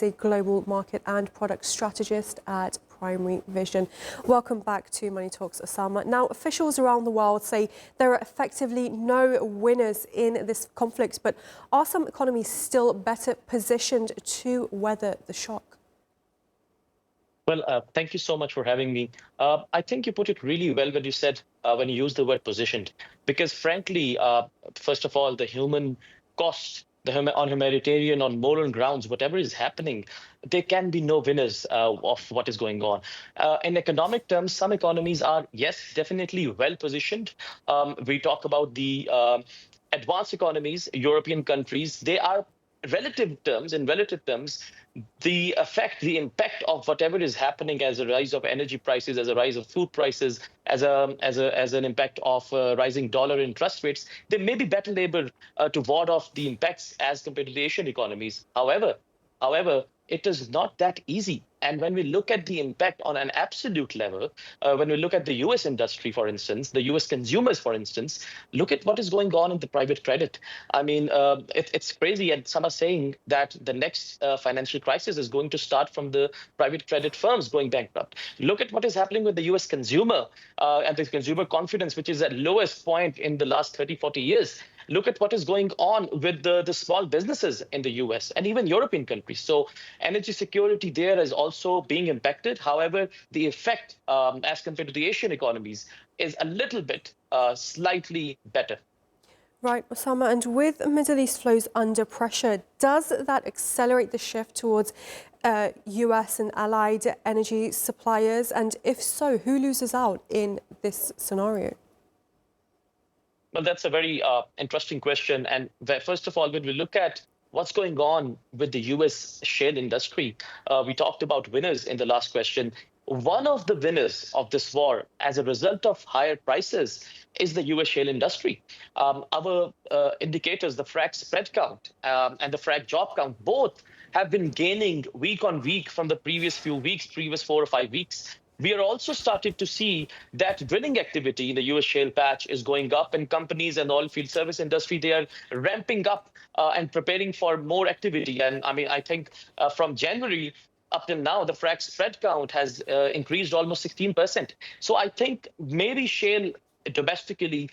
a global market and product strategist at Primary Vision. Welcome back to Money Talks, Osama. Now, officials around the world say there are effectively no winners in this conflict, but are some economies still better positioned to weather the shock? Well, thank you so much for having me. I think you put it really well when you said, when you used the word positioned, because frankly, first of all, the human cost, on humanitarian, on moral grounds, whatever is happening, there can be no winners of what is going on. In economic terms, some economies are, yes, definitely well positioned. We talk about the advanced economies, European countries, they are in relative terms, the impact of whatever is happening as a rise of energy prices, as a rise of food prices, as an impact of rising dollar interest rates, they may be better able to ward off the impacts as compared to the Asian economies. However, it is not that easy. And when we look at the impact on an absolute level, when we look at the US industry, for instance, the US consumers, for instance, look at what is going on in the private credit. I mean, it's crazy. And some are saying that the next financial crisis is going to start from the private credit firms going bankrupt. Look at what is happening with the US consumer and the consumer confidence, which is at lowest point in the last 30, 40 years. Look at what is going on with the small businesses in the US and even European countries. So energy security there is also being impacted. However, the effect as compared to the Asian economies is a little bit slightly better. Right, Osama, and with Middle East flows under pressure, does that accelerate the shift towards US and allied energy suppliers? And if so, who loses out in this scenario? Well, that's a very interesting question. And first of all, when we look at what's going on with the US shale industry, we talked about winners in the last question. One of the winners of this war as a result of higher prices is the US shale industry. Our indicators, the frac spread count and the frac job count, both have been gaining week on week from the previous few weeks, previous 4 or 5 weeks. We are also started to see that drilling activity in the US shale patch is going up, and companies and oil field service industry, they are ramping up and preparing for more activity. And I mean, I think from January up till now, the frac spread count has increased almost 16%. So I think maybe shale domestically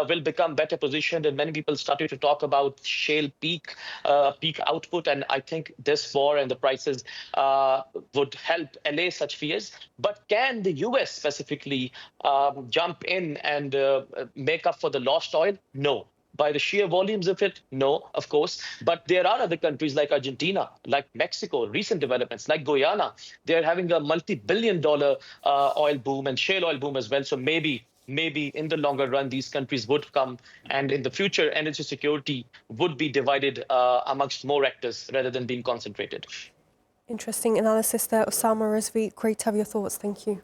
will become better positioned, and many people started to talk about shale peak output. And I think this war and the prices would help allay such fears. But can the US specifically jump in and make up for the lost oil? No. By the sheer volumes of it, no, of course. But there are other countries like Argentina, like Mexico, recent developments like Guyana. They're having a multi-billion-dollar oil boom and shale oil boom as well. So maybe in the longer run, these countries would come, and in the future, energy security would be divided amongst more actors rather than being concentrated. Interesting analysis there, Osama Rizvi. Great to have your thoughts. Thank you.